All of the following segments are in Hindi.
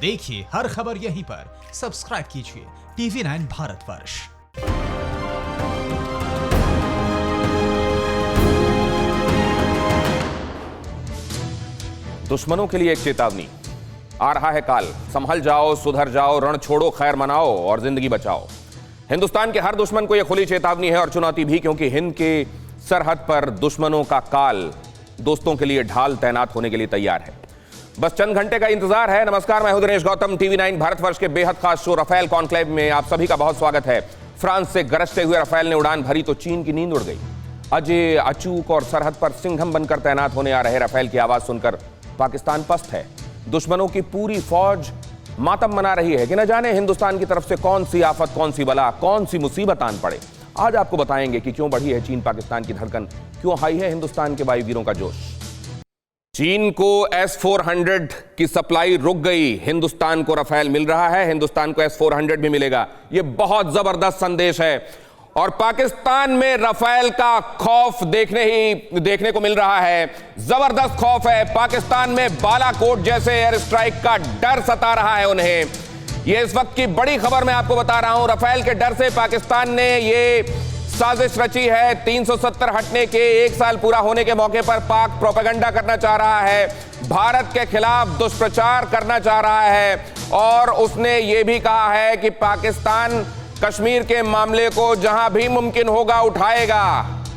देखिए हर खबर यहीं पर। सब्सक्राइब कीजिए TV9 भारतवर्ष। दुश्मनों के लिए एक चेतावनी। आ रहा है काल, संभल जाओ, सुधर जाओ, रण छोड़ो, खैर मनाओ और जिंदगी बचाओ। हिंदुस्तान के हर दुश्मन को यह खुली चेतावनी है और चुनौती भी, क्योंकि हिंद के सरहद पर दुश्मनों का काल दोस्तों के लिए ढाल तैनात होने के लिए तैयार है। बस चंद घंटे का इंतजार है। नमस्कार, मैं हूं दिनेश गौतम। TV9 भारतवर्ष के बेहद खास शो रफेल कॉन्क्लेव में आप सभी का बहुत स्वागत है। फ्रांस से गरजते हुए रफेल ने उड़ान भरी तो चीन की नींद उड़ गई। अजय, अचूक और सरहद पर सिंघम बनकर तैनात होने आ रहे रफेल की आवाज सुनकर पाकिस्तान पस्त है। दुश्मनों की पूरी फौज मातम मना रही है कि न जाने हिंदुस्तान की तरफ से कौन सी आफत, कौन सी बला, कौन सी मुसीबत आन पड़े। आज आपको बताएंगे कि क्यों बढ़ी है चीन पाकिस्तान की धड़कन, क्यों हाई है हिंदुस्तान के वायुवीरों का जोश। चीन को S-400 की सप्लाई रुक गई, हिंदुस्तान को रफेल मिल रहा है, हिंदुस्तान को S-400 भी मिलेगा। यह बहुत जबरदस्त संदेश है और पाकिस्तान में रफेल का खौफ देखने को मिल रहा है। जबरदस्त खौफ है। पाकिस्तान में बालाकोट जैसे एयर स्ट्राइक का डर सता रहा है उन्हें। यह इस वक्त की बड़ी खबर मैं आपको बता रहा हूं। रफेल के डर से पाकिस्तान ने यह साजिश रची है। 370 हटने के 1 साल पूरा होने के मौके पर पाक प्रोपेगेंडा करना चाह रहा है, भारत के खिलाफ दुष्प्रचार करना चाह रहा है और उसने यह भी कहा है कि पाकिस्तान कश्मीर के मामले को जहां भी मुमकिन होगा उठाएगा।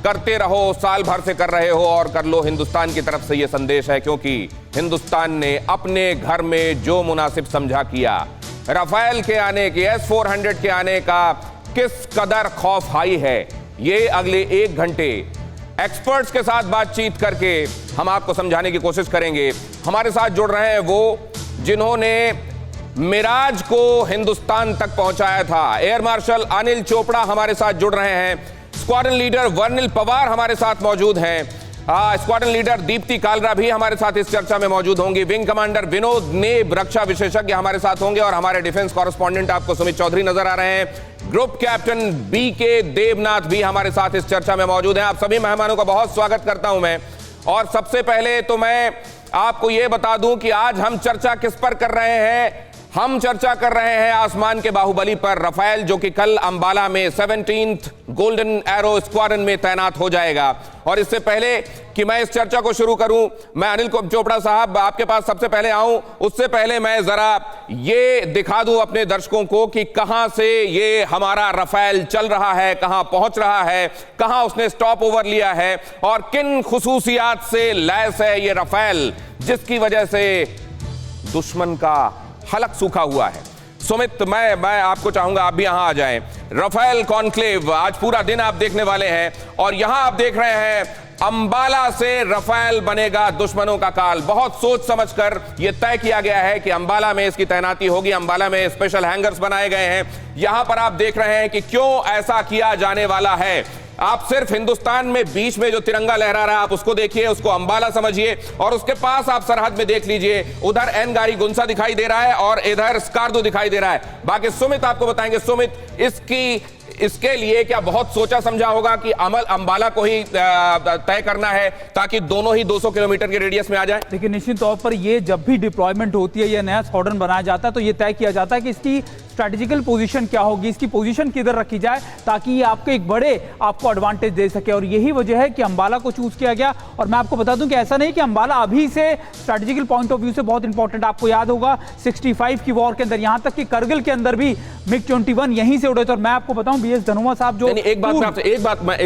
करते रहो, साल भर से कर रहे हो और कर लो। हिंदुस्तान की तरफ से यह संदेश है, क्योंकि हिंदुस्तान ने अपने घर में जो मुनासिब समझा किया। रफेल के आने के, S-400 के आने का किस कदर खौफ हाई है, ये अगले 1 घंटे एक्सपर्ट्स के साथ बातचीत करके हम आपको समझाने की कोशिश करेंगे। हमारे साथ जुड़ रहे हैं वो जिन्होंने मिराज को हिंदुस्तान तक पहुंचाया था। एयर मार्शल अनिल चोपड़ा हमारे साथ जुड़ रहे हैं। स्क्वाड्रन लीडर वर्निल पवार हमारे साथ मौजूद हैं। स्क्वाड्रन लीडर दीप्ति कालरा भी हमारे साथ इस चर्चा में मौजूद होंगी। विंग कमांडर विनोद नेब, रक्षा विशेषज्ञ हमारे साथ होंगे और हमारे डिफेंस कॉरेस्पॉन्डेंट आपको सुमित चौधरी नजर आ रहे हैं। ग्रुप कैप्टन BK देवनाथ भी हमारे साथ इस चर्चा में मौजूद हैं। आप सभी मेहमानों का बहुत स्वागत करता हूं मैं। और सबसे पहले तो मैं आपको यह बता दूं कि आज हम चर्चा किस पर कर रहे हैं। हम चर्चा कर रहे हैं आसमान के बाहुबली पर, रफेल, जो कि कल अंबाला में 17th गोल्डन एरो स्क्वाड्रन में तैनात हो जाएगा। और इससे पहले कि मैं इस चर्चा को शुरू करूं, मैं अनिल चोपड़ा साहब आपके पास सबसे पहले आऊं, उससे पहले मैं जरा ये दिखा दूं अपने दर्शकों को कि कहां से ये हमारा रफेल चल रहा है, कहां पहुंच रहा है, कहां उसने स्टॉप ओवर लिया है और किन खुसूसियात से लैस है ये रफेल, जिसकी वजह से दुश्मन का हलक सूखा हुआ है। सुमित, मैं आपको चाहूंगा आप भी यहां आ जाएं। रफेल कॉन्क्लेव आज पूरा दिन आप देखने वाले हैं और यहां आप देख रहे हैं अंबाला से रफेल बनेगा दुश्मनों का काल। बहुत सोच समझकर यह तय किया गया है कि अंबाला में इसकी तैनाती होगी। अंबाला में स्पेशल हैंगर्स बनाए गए हैं। यहां पर आप देख रहे हैं कि क्यों ऐसा किया जाने वाला है। आप सिर्फ हिंदुस्तान में बीच में जो तिरंगा लहरा रहा है आप उसको देखिए, उसको अंबाला समझिए और उसके पास आप सरहद में देख लीजिए, उधर एनगारी गुंसा दिखाई दे रहा है और इधर स्कार्दो दिखाई दे रहा है। बाकी सुमित आपको बताएंगे। सुमित, इसके लिए क्या बहुत सोचा समझा होगा कि अमल अंबाला को ही तय करना है ताकि दोनों ही 200 किलोमीटर के रेडियस में आ जाए? देखिए, निश्चित तौर पर ये जब भी डिप्लॉयमेंट होती है या नया स्क्वाड्रन बनाया जाता है तो ये तय किया जाता है कि इसकी स्ट्रैटेजिकल पोजीशन क्या होगी, इसकी पोजीशन किधर रखी जाए ताकि ये आपको एक बड़े आपको एडवांटेज दे सके। और यही वजह है कि अंबाला को चूज किया गया। और मैं आपको बता दूं कि ऐसा नहीं कि अंबाला अभी से स्ट्रैटेजिकल पॉइंट ऑफ व्यू से बहुत इंपॉर्टेंट। आपको याद होगा 65 की वॉर के अंदर, यहां तक कि करगिल के अंदर भी MiG-21 यहीं से उड़े थे। और मैं आपको बताऊं BS धनोआ साहब जो एक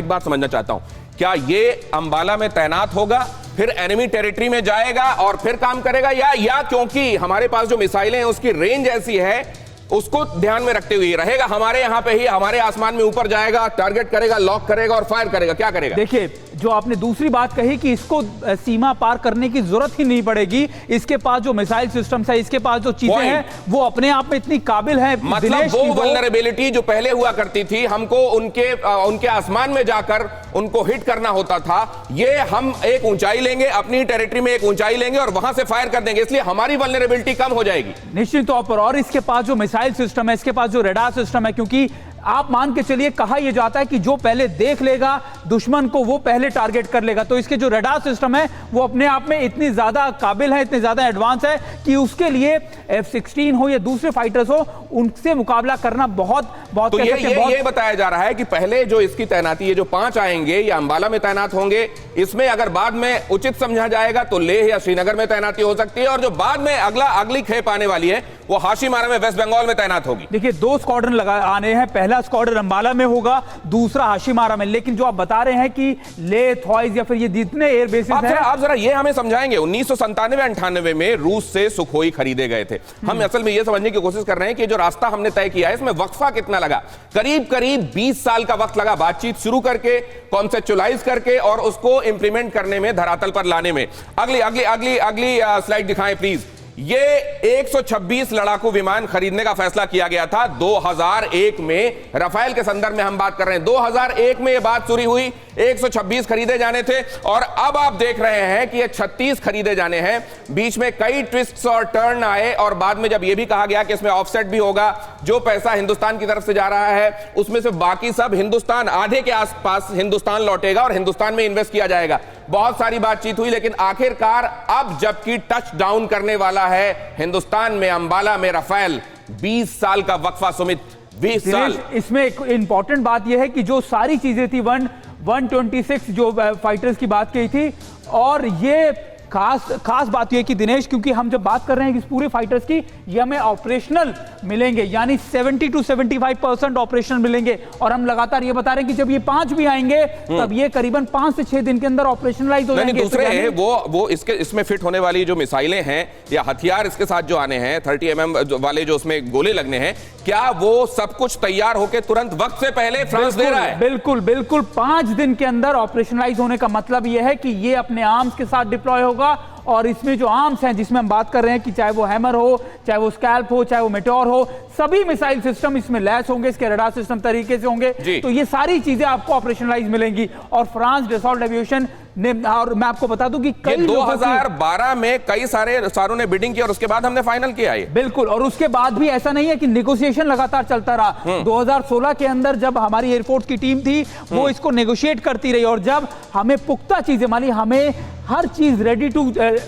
बात समझना चाहता हूं, क्या ये अंबाला में तैनात होगा फिर एनिमी टेरिटरी में जाएगा और फिर काम करेगा, या क्योंकि हमारे पास जो मिसाइलें हैं उसकी रेंज ऐसी है उसको ध्यान में रखते हुए रहेगा हमारे यहां पे ही, हमारे आसमान में ऊपर जाएगा, टारगेट करेगा, लॉक करेगा और फायर करेगा? क्या करेगा? देखिए, जो आपने दूसरी बात कही कि इसको सीमा पार करने की जरूरत ही नहीं पड़ेगी, इसके पास जो मिसाइल सिस्टम्स है, इसके पास जो चीजें हैं वो अपने आप में इतनी काबिल है। मतलब वो वल्नरेबिलिटी जो पहले हुआ करती थी, हमको उनके आसमान में जाकर उनको हिट करना होता था, ये हम एक ऊंचाई लेंगे, अपनी टेरिटरी में एक ऊंचाई लेंगे और वहां से फायर कर देंगे, इसलिए हमारी वल्नरेबिलिटी कम हो जाएगी निश्चित तौर पर। और इसके पास जो मिसाइल सिस्टम है, इसके पास जो रेडार सिस्टम है, क्योंकि आप मान के चलिए, कहा यह जाता है कि जो पहले देख लेगा दुश्मन को वो पहले टारगेट कर लेगा। तो इसके जो रडार सिस्टम है वो अपने आप में इतनी ज्यादा काबिल है, इतने ज्यादा एडवांस है कि उसके लिए F-16 हो या दूसरे फाइटर्स हो, उनसे मुकाबला करना बहुत तो ये बताया जा रहा है कि पहले जो इसकी तैनाती है, जो 5 आएंगे या अंबाला में तैनात होंगे, इसमें अगर बाद में उचित समझा जाएगा तो लेह या श्रीनगर में तैनाती हो सकती है, और जो बाद में अगली खेप आने वाली है वो हाशीमारा में वेस्ट बंगाल में तैनात होगी। देखिए 2 स्क्वाड्रन आने हैं, पहला स्क्वाड्रन अंबाला में होगा, दूसरा हाशीमारा में। लेकिन जो आप बता रहे हैं कि ले, थॉइज या फिर ये जितने एयर बेसिस हैं, आप जरा ये हमें समझाएंगे। 1997-98 में रूस से सुखोई खरीदे गए थे। हम असल में ये समझने की कोशिश कर रहे हैं कि जो रास्ता हमने तय किया है इसमें वक्फा कितना लगा। करीब 20 साल का वक्त लगा बातचीत शुरू करके, कॉन्सेप्चुअलाइज करके और उसको इंप्लीमेंट करने में, धरातल पर लाने में। अगली स्लाइड दिखाएं प्लीज। ये 126 लड़ाकू विमान खरीदने का फैसला किया गया था 2001 में। राफेल के संदर्भ में हम बात कर रहे हैं। 2001 में ये बात शुरू हुई, 126 खरीदे जाने थे और अब आप देख रहे हैं कि ये 36 खरीदे जाने हैं। बीच में कई ट्विस्ट्स और टर्न आए और बाद में जब यह भी कहा गया कि इसमें ऑफसेट भी होगा, जो पैसा हिंदुस्तान की तरफ से जा रहा है उसमें से बाकी सब हिंदुस्तान, आधे के आसपास हिंदुस्तान लौटेगा और हिंदुस्तान में इन्वेस्ट किया जाएगा। बहुत सारी बातचीत हुई, लेकिन आखिरकार अब जबकि टच डाउन करने वाला है हिंदुस्तान में, अंबाला में राफेल, 20 साल का वक्फा सुमित, 20 साल। इसमें एक इंपॉर्टेंट बात यह है कि जो सारी चीजें थी 126 जो फाइटर्स की बात की थी, और ये खास बात यह कि दिनेश, क्योंकि हम जब बात कर रहे हैं कि इस पूरे फाइटर्स की, ये हमें ऑपरेशनल मिलेंगे, यानी 70 to 75% ऑपरेशनल मिलेंगे। और हम लगातार ये बता रहे हैं कि जब ये 5 भी आएंगे तब ये करीबन 5 से 6 दिन के अंदर ऑपरेशनलाइज हो जाएंगे। दूसरे वो इसमें फिट होने वाली जो मिसाइलें हैं या हथियार इसके साथ जो आने हैं, 30 mm वाले जो उसमें गोले लगने हैं, क्या वो सब कुछ तैयार होकर तुरंत वक्त से पहले फ्रांस दे रहा है? बिल्कुल 5 दिन के अंदर ऑपरेशनलाइज होने का मतलब यह है कि ये अपने आर्म्स के साथ डिप्लॉय होगा। और इसमें जो आर्म्स हैं जिसमें हम बात कर रहे हैं कि चाहे वो हैमर हो, चाहे वो स्कैल्प हो, चाहे वो मेटोर हो, सभी मिसाइल सिस्टम इसमें लैस होंगे, इसके रडार सिस्टम तरीके से होंगे। तो ये सारी चीजें आपको ऑपरेशनलाइज मिलेंगी। और फ्रांस डसॉल्ट एविएशन ने, और मैं आपको बता दूं कि कई 2012 में कई सारों ने बिडिंग की और उसके बाद हमने फाइनल किया है। बिल्कुल, और उसके बाद भी ऐसा नहीं है कि नेगोशिएशन लगातार चलता रहा। 2016 के अंदर जब हमारी एयरफोर्स की टीम थी वो इसको नेगोशिएट करती रही, और जब हमें पुख्ता चीजें मानी, हमें हर चीज रेडी टू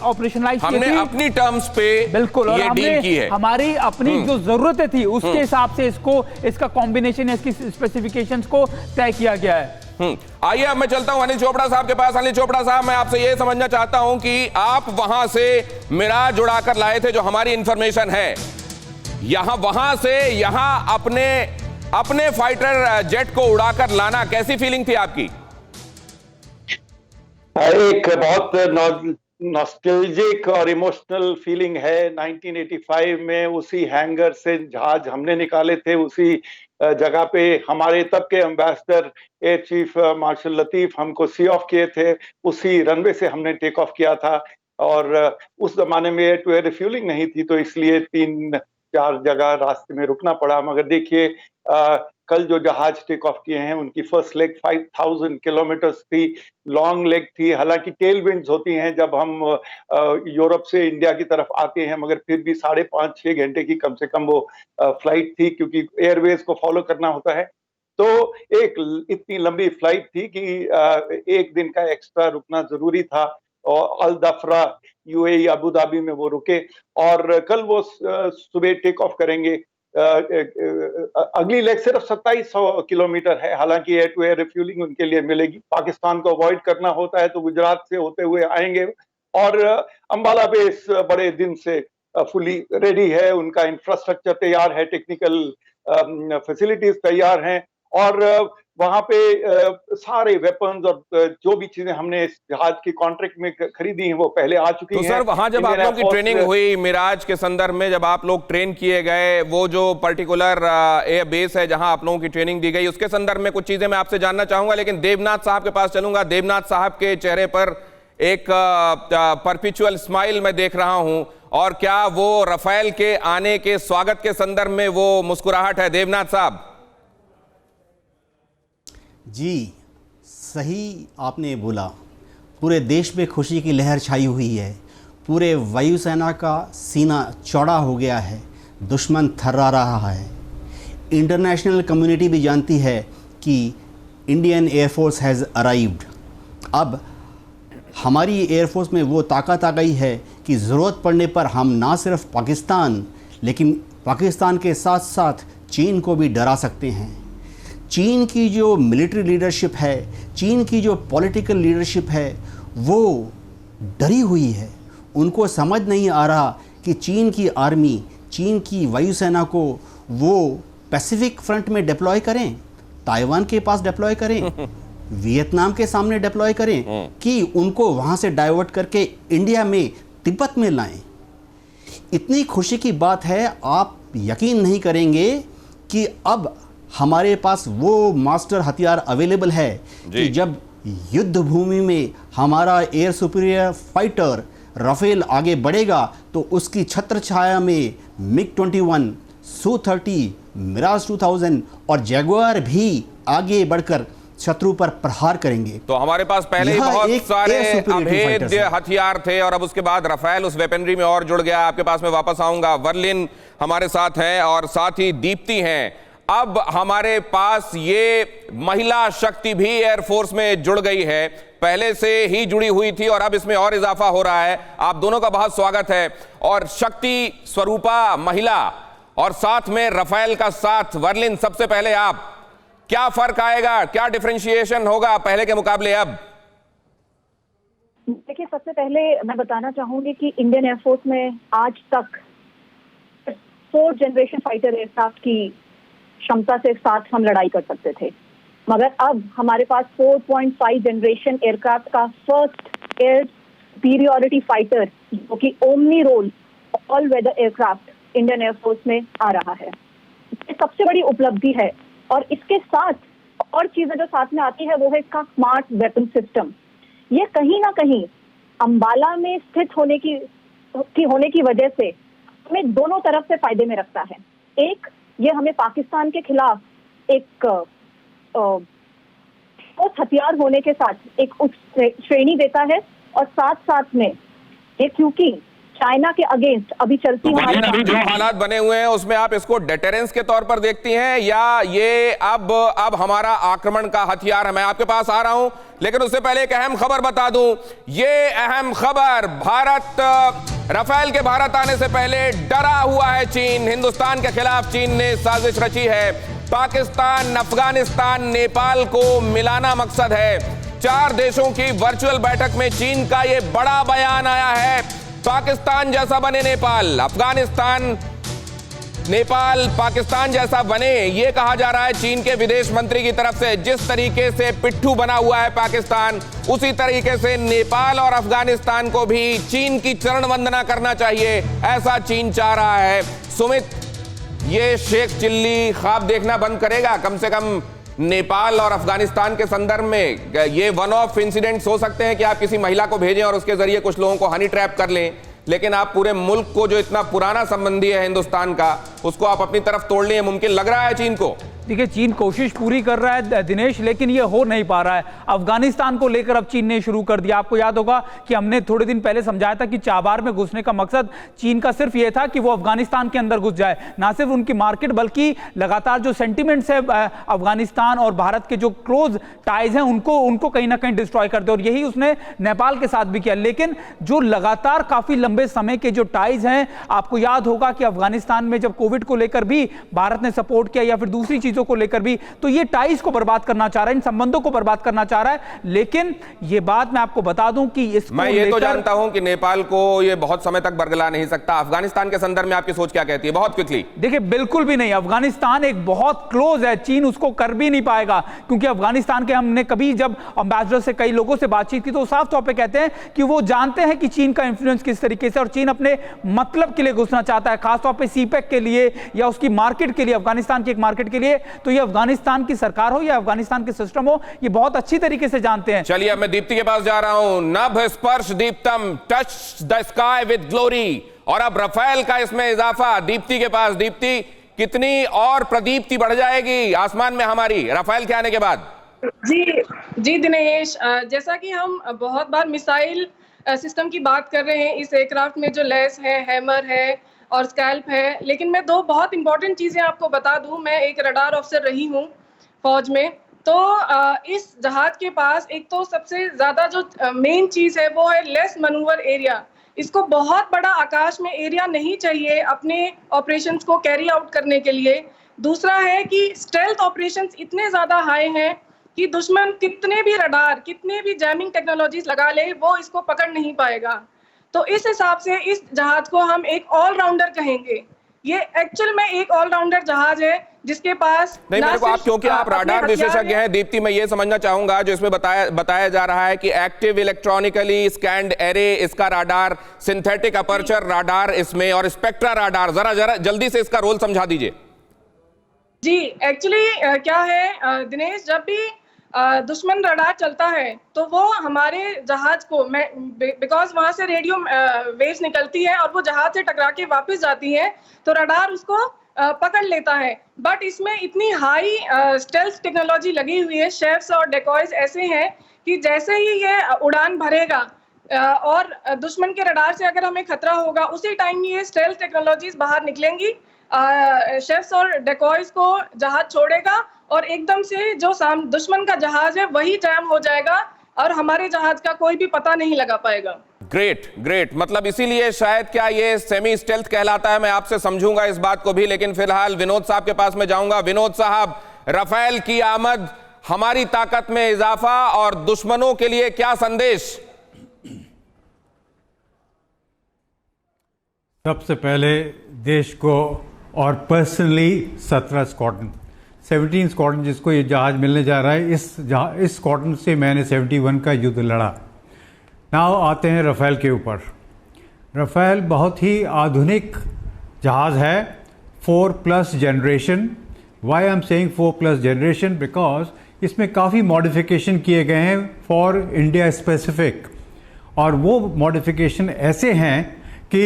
ऑपरेशनलाइज, हमने अपनी टर्म्स पे बिल्कुल ये डील की है। हमारी अपनी जो जरूरतें थी उसके हिसाब से इसका कॉम्बिनेशन, इसकी स्पेसिफिकेशंस को तय किया गया है। आइए अब मैं चलता हूं अनिल चोपड़ा साहब के पास। अनिल चोपड़ा साहब, मैं आपसे यह समझना चाहता हूं कि आप वहां से मिराज उड़ाकर लाए थे, जो हमारी इंफॉर्मेशन है, वहां से यहां अपने फाइटर जेट को उड़ाकर लाना, कैसी फीलिंग थी आपकी? एक बहुत नॉस्टैल्जिक और इमोशनल फीलिंग है। 1985 में उसी हैंगर से जहाज हमने निकाले थे, उसी जगह पे हमारे तब के ambassador air chief marshal Latif हमको सी ऑफ किए थे, उसी रनवे से हमने टेक ऑफ किया था। और उस जमाने में एयर टू एयर रिफ्यूलिंग नहीं थी, तो इसलिए 3-4 जगह रास्ते में रुकना पड़ा। मगर देखिए कल जो जहाज टेक ऑफ किए हैं उनकी फर्स्ट लेग 5000 किलोमीटर्स थी, लॉन्ग लेग थी। हालांकि टेल विंड्स होती हैं जब हम यूरोप से इंडिया की तरफ आते हैं, मगर फिर भी 5.5-6 घंटे की कम से कम वो फ्लाइट थी, क्योंकि एयरवेज को फॉलो करना होता है। तो एक इतनी लंबी फ्लाइट थी कि 1 दिन का एक्स्ट्रा रुकना जरूरी था। और अल दफरा यूएई अबू धाबी में वो रुके और कल वो सुबह टेक ऑफ करेंगे। अगली लेग सिर्फ 2700 किलोमीटर है। हालांकि एयर टू एयर रिफ्यूलिंग उनके लिए मिलेगी। पाकिस्तान को अवॉइड करना होता है तो गुजरात से होते हुए आएंगे। और अंबाला बेस बड़े दिन से फुली रेडी है, उनका इंफ्रास्ट्रक्चर तैयार है, टेक्निकल फैसिलिटीज तैयार हैं, और वहां पे सारे वेपन्स और जो भी चीजें हमने इस जहाज की कॉन्ट्रैक्ट में खरीदी हैं वो पहले आ चुकी हैं। तो सर, वहां जब आप लोग की ट्रेनिंग हुई मिराज के संदर्भ में, जब आप लोग ट्रेन किए गए, वो जो पर्टिकुलर एयर बेस है जहां आप लोगों की ट्रेनिंग दी गई, उसके संदर्भ में कुछ चीजें मैं आपसे जानना चाहूंगा। लेकिन देवनाथ साहब के पास चलूंगा। देवनाथ साहब के चेहरे पर एक परपिचुअल स्माइल मैं देख रहा हूं, और क्या वो राफेल के आने के स्वागत के संदर्भ में वो मुस्कुराहट है? देवनाथ साहब जी, सही आपने बोला। पूरे देश में खुशी की लहर छाई हुई है। पूरे वायुसेना का सीना चौड़ा हो गया है, दुश्मन थर्रा रहा है। इंटरनेशनल कम्युनिटी भी जानती है कि इंडियन एयरफोर्स हैज़ अराइव्ड। अब हमारी एयरफोर्स में वो ताकत आ गई है कि ज़रूरत पड़ने पर हम ना सिर्फ पाकिस्तान लेकिन पाकिस्तान के साथ साथ चीन को भी डरा सकते हैं। चीन की जो मिलिट्री लीडरशिप है, चीन की जो पॉलिटिकल लीडरशिप है, वो डरी हुई है। उनको समझ नहीं आ रहा कि चीन की आर्मी, चीन की वायुसेना को वो पैसिफिक फ्रंट में डिप्लॉय करें, ताइवान के पास डिप्लॉय करें, वियतनाम के सामने डिप्लॉय करें, कि उनको वहाँ से डाइवर्ट करके इंडिया में, तिब्बत में लाएं। इतनी खुशी की बात है, आप यकीन नहीं करेंगे कि अब हमारे पास वो मास्टर हथियार अवेलेबल है कि जब युद्ध भूमि में हमारा एयर सुपीरियर फाइटर राफेल आगे बढ़ेगा तो उसकी छत्र छाया में मिग-21, सू-30, मिराज 2000 और जैगुआर भी आगे बढ़कर शत्रु पर प्रहार करेंगे। तो हमारे पास पहले ही बहुत सारे अभेद्य हथियार थे और अब उसके बाद राफेल उस वेपनरी में और जुड़ गया। आपके पास मैं वापस आऊंगा। वर्लिन हमारे साथ हैं और साथ ही दीप्ति हैं। अब हमारे पास ये महिला शक्ति भी एयरफोर्स में जुड़ गई है, पहले से ही जुड़ी हुई थी और अब इसमें और इजाफा हो रहा है। आप दोनों का बहुत स्वागत है। और शक्ति स्वरूपा महिला और साथ में राफेल का साथ। वर्लिन, सबसे पहले आप, क्या फर्क आएगा, क्या डिफरेंशिएशन होगा पहले के मुकाबले अब? देखिए, सबसे पहले मैं बताना चाहूंगी कि इंडियन एयरफोर्स में आज तक 4th जनरेशन फाइटर एयरक्राफ्ट की क्षमता से साथ हम लड़ाई कर सकते थे, मगर अब हमारे पास 4.5 जनरेशन एयरक्राफ्ट का फर्स्ट एयर सुपीरियरिटी फाइटर, जो कि omni role all weather aircraft Indian Air Force में आ रहा है। ये सबसे बड़ी उपलब्धि है। और इसके साथ और चीजें जो साथ में आती है वो है इसका स्मार्ट वेपन सिस्टम। ये कहीं ना कहीं अंबाला में स्थित होने की वजह से हमें दोनों तरफ से फायदे में रखता है। एक, ये हमें पाकिस्तान के खिलाफ एक हथियार होने के साथ एक उच्च श्रेणी देता है, और साथ साथ में ये क्योंकि चाइना के अगेंस्ट अभी चलती अभी जो हालात बने हुए हैं उसमें आप इसको डेटरेंस के तौर पर देखती हैं या ये अब हमारा आक्रमण का हथियार है? मैं आपके पास आ रहा हूं, लेकिन उससे पहले एक अहम खबर बता दूं। ये अहम खबर, राफेल के भारत आने से पहले डरा हुआ है चीन। हिंदुस्तान के खिलाफ चीन ने साजिश रची है। पाकिस्तान, अफगानिस्तान, नेपाल को मिलाना मकसद है। 4 देशों की वर्चुअल बैठक में चीन का ये बड़ा बयान आया है। पाकिस्तान जैसा बने नेपाल, अफगानिस्तान, नेपाल पाकिस्तान जैसा बने, ये कहा जा रहा है चीन के विदेश मंत्री की तरफ से। जिस तरीके से पिट्ठू बना हुआ है पाकिस्तान, उसी तरीके से नेपाल और अफगानिस्तान को भी चीन की चरण वंदना करना चाहिए, ऐसा चीन चाह रहा है। सुमित, ये शेख चिल्ली ख्वाब देखना बंद करेगा? कम से कम नेपाल और अफगानिस्तान के संदर्भ में ये वन ऑफ इंसिडेंट्स हो सकते हैं कि आप किसी महिला को भेजें और उसके जरिए कुछ लोगों को हनी ट्रैप कर लें, लेकिन आप पूरे मुल्क को, जो इतना पुराना संबंधी है हिंदुस्तान का, उसको आप अपनी तरफ तोड़ लें। मुमकिन लग रहा है चीन को? देखिए, चीन कोशिश पूरी कर रहा है दिनेश, लेकिन ये हो नहीं पा रहा है। अफगानिस्तान को लेकर अब चीन ने शुरू कर दिया। आपको याद होगा कि हमने थोड़े दिन पहले समझाया था कि चाबार में घुसने का मकसद चीन का सिर्फ ये था कि वो अफगानिस्तान के अंदर घुस जाए, ना सिर्फ उनकी मार्केट बल्कि लगातार जो सेंटिमेंट्स है अफगानिस्तान और भारत के जो क्लोज टाइज हैं उनको कहीं ना कहीं डिस्ट्रॉय कर दे। और यही उसने नेपाल के साथ भी किया। लेकिन जो लगातार काफी लंबे समय के जो टाइज हैं, आपको याद होगा कि अफगानिस्तान में जब कोविड को लेकर भी भारत ने सपोर्ट किया या फिर दूसरी चीजों को लेकर भी, तो ये टाइज को बर्बाद करना चाह रहा है, इन संबंधों को बर्बाद करना चाह रहा है। लेकिन ये बात मैं आपको बता दूं कि इसको मैं ये तो जानता हूं कि नेपाल को ये बहुत समय तक बरगला नहीं सकता। अफगानिस्तान के संदर्भ में आपकी सोच क्या कहती है? बहुत क्विकली। देखिए, बिल्कुल भी नहीं। अफगानिस्तान एक बहुत क्लोज है, चीन उसको कर भी नहीं पाएगा, क्योंकि अफगानिस्तान के, हमने कभी जब एम्बेसडर से कई लोगों से बातचीत की तो साफ तौर पे कहते हैं कि वो जानते हैं कि चीन का इंफ्लुएंस किस तरीके से, और चीन अपने मतलब के लिए घुसना चाहता है, खासतौर पे सीपेक के लिए या उसकी मार्केट के लिए, अफगानिस्तान की एक मार्केट के लिए। तो ये अफगानिस्तान की सरकार हो या अफगानिस्तान के सिस्टम हो, ये बहुत अच्छी तरीके से जानते हैं। चलिए, अब मैं दीप्ति के पास जा रहा हूं। नभ स्पर्श दीप्तम, touch the sky with glory. और अब राफेल का इसमें इजाफा दीप्ति के पास। दीप्ति, कितनी और प्रदीप्ति बढ़ जाएगी आसमान में हमारी राफेल के आने के बाद? जी दिनेश, जैसा कि हम बहुत बार मिसाइल सिस्टम की बात कर रहे हैं, इस एयरक्राफ्ट में जो लैस है, हैमर है और स्कैल्प है। लेकिन मैं दो बहुत इंपॉर्टेंट चीज़ें आपको बता दूं, मैं एक रडार ऑफिसर रही हूं फौज में, तो इस जहाज के पास एक तो सबसे ज़्यादा जो मेन चीज़ है वो है लेस मैनूवर एरिया। इसको बहुत बड़ा आकाश में एरिया नहीं चाहिए अपने ऑपरेशंस को कैरी आउट करने के लिए। दूसरा है कि स्टेल्थ ऑपरेशंस इतने ज़्यादा हाई हैं कि दुश्मन कितने भी रडार, कितने भी जैमिंग टेक्नोलॉजीज लगा ले, वो इसको पकड़ नहीं पाएगा। तो इस हिसाब से इस जहाज को हम एक ऑलराउंडर कहेंगे। ये एक्चुअल में एक ऑलराउंडर जहाज है जिसके पास नहीं, मेरे को आप, क्योंकि आप राडार विशेषज्ञ हैं दीप्ति, मैं ये समझना चाहूंगा जो इसमें बताया जा रहा है कि एक्टिव इलेक्ट्रॉनिकली स्कैन्ड एरे इसका राडार, सिंथेटिक अपर्चर राडार इसमें, और स्पेक्ट्रा राडार, जरा जल्दी से इसका रोल समझा दीजिए। जी, एक्चुअली क्या है दिनेश, जब भी दुश्मन रडार चलता है तो वो हमारे जहाज को, बिकॉज वहां से रेडियो वेव्स निकलती है और वो जहाज से टकरा के वापस जाती है, तो रडार उसको पकड़ लेता है। बट इसमें इतनी हाई स्टेल्थ टेक्नोलॉजी लगी हुई है, शेफ्स और डेकॉयज ऐसे हैं कि जैसे ही ये उड़ान भरेगा और दुश्मन के रडार से अगर हमें खतरा होगा, उसी टाइम ये स्टेल्थ टेक्नोलॉजीज बाहर निकलेंगी, शेफ्स और डेकॉयज को जहाज छोड़ेगा और एकदम से जो दुश्मन का जहाज है वही जैम हो जाएगा और हमारे जहाज का कोई भी पता नहीं लगा पाएगा। ग्रेट, मतलब इसीलिए शायद क्या ये सेमी स्टेल्थ कहलाता है। मैं आपसे समझूंगा इस बात को भी, लेकिन फिलहाल विनोद साहब के पास में जाऊंगा। विनोद साहब, राफेल की आमद हमारी ताकत में इजाफा और दुश्मनों के लिए क्या संदेश? सबसे पहले देश को और पर्सनली 17 स्क्वाड्रन, 17 स्क्वाड्रन जिसको ये जहाज मिलने जा रहा है, इस स्क्वाड्रन से मैंने 71 का युद्ध लड़ा। नाउ आते हैं राफेल के ऊपर। राफेल बहुत ही आधुनिक जहाज है, 4+ generation. Why I am saying 4+ generation, because इसमें काफ़ी मॉडिफिकेशन किए गए हैं फॉर इंडिया स्पेसिफिक, और वो मॉडिफिकेशन ऐसे हैं कि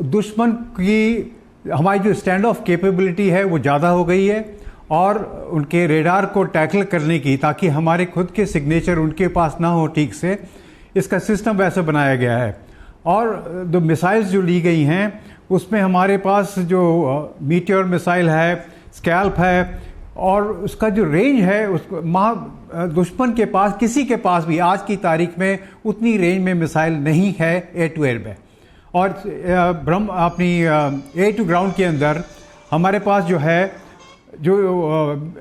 दुश्मन की हमारी जो स्टैंड ऑफ कैपेबिलिटी है वो ज़्यादा हो गई है, और उनके रेडार को टैकल करने की, ताकि हमारे खुद के सिग्नेचर उनके पास ना हो ठीक से, इसका सिस्टम वैसे बनाया गया है। और जो मिसाइल्स जो ली गई हैं उसमें हमारे पास जो मीटियोर मिसाइल है, स्कैल्प है, और उसका जो रेंज है उसको दुश्मन के पास, किसी के पास भी आज की तारीख में उतनी रेंज में मिसाइल नहीं है एयर टू एयर में। और अपनी एयर टू ग्राउंड के अंदर हमारे पास जो है, जो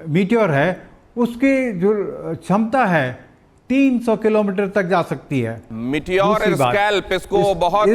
मीटियोर है, उसकी जो क्षमता है 300 किलोमीटर तक जा सकती है। मीटियोर और स्कैल्प इसको बहुत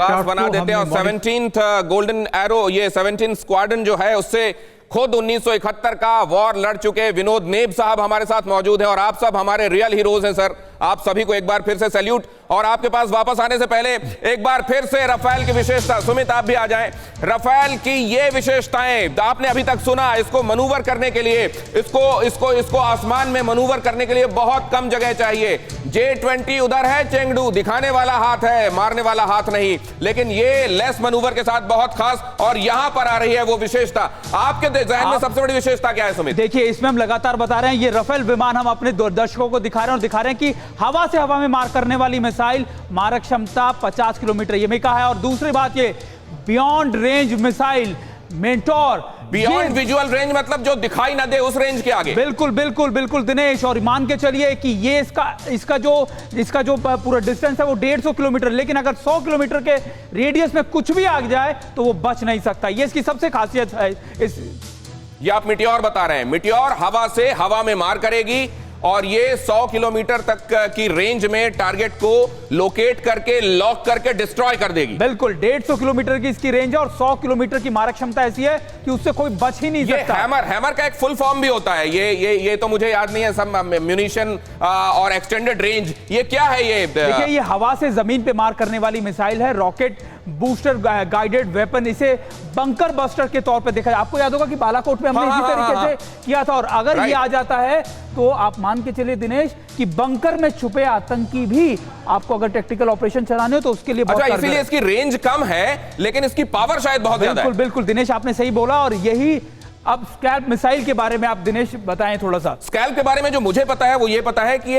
खास बना देते हैं। और 17th गोल्डन एरो, ये 17 स्क्वाड्रन जो है उससे खुद 1971 का वॉर लड़ चुके विनोद नेब साहब हमारे साथ मौजूद हैं, और आप सब हमारे रियल हीरोज हैं सर। आप सभी को एक बार फिर से सैल्यूट। और आपके पास वापस आने से पहले एक बार फिर से राफेल की विशेषता, सुमित आप भी आ जाएं। राफेल की ये विशेषताएं आपने अभी तक सुना, इसको मनूवर करने के लिए, इसको आसमान में मनूवर करने के लिए बहुत कम जगह चाहिए। J-20 उधर है, चेंगडू दिखाने वाला हाथ है, मारने वाला हाथ नहीं, लेकिन ये लेस मनूवर के साथ बहुत खास, और यहां पर आ रही है वो विशेषता। आपके ज़हन में सबसे बड़ी विशेषता क्या है सुमित? देखिए, इसमें हम लगातार बता रहे हैं, ये राफेल विमान हम अपने दर्शकों को दिखा रहे हैं, और दिखा रहे हैं कि हवा से हवा में मार करने वाली मिसाइल, मारक क्षमता 50 किलोमीटर ये में का है। और दूसरी बात, ये beyond range missile mentor, beyond visual range मतलब जो दिखाई ना दे उस रेंज के आगे। बिल्कुल दिनेश, और मान के चलिए कि ये इसका जो पूरा डिस्टेंस है वो 150 किलोमीटर, लेकिन अगर 100 किलोमीटर के रेडियस में कुछ भी आ जाए तो वो बच नहीं सकता। ये इसकी सबसे खासियत है। ये आप मीटियोर बता रहे हैं, मीटियोर हवा से हवा में मार करेगी, और ये 100 किलोमीटर तक की रेंज में टारगेट को लोकेट करके, लॉक करके डिस्ट्रॉय कर देगी। बिल्कुल, 150 किलोमीटर की इसकी रेंज है, और 100 किलोमीटर की मारक क्षमता ऐसी है कि उससे कोई बच ही नहीं सकता। हैमर का एक फुल फॉर्म भी होता है, ये तो मुझे याद नहीं है, सब म्यूनिशन और एक्सटेंडेड रेंज, ये क्या है? ये देखिए, ये हवा से जमीन पे मार करने वाली मिसाइल है, रॉकेट बूस्टर गाइडेड वेपन। इसे बंकर बस्टर के तौर पे देखा है। आपको याद होगा कि बालाकोट में हमने इसी तरीके से किया था, और अगर ये आ जाता है तो आप मान के चलिए दिनेश कि बंकर में छुपे आतंकी भी आपको अगर टैक्टिकल ऑपरेशन चलाने हो तो उसके लिए बहुत अच्छा, इसीलिए इसकी रेंज कम है, लेकिन इसकी पावर शायद बहुत ज्यादा है। बिल्कुल दिनेश, आपने सही बोला। और यही, अब स्कैल्प मिसाइल के बारे में आप दिनेश बताएं थोड़ा सा। स्कैल्प के बारे में जो मुझे पता है वो ये पता है कि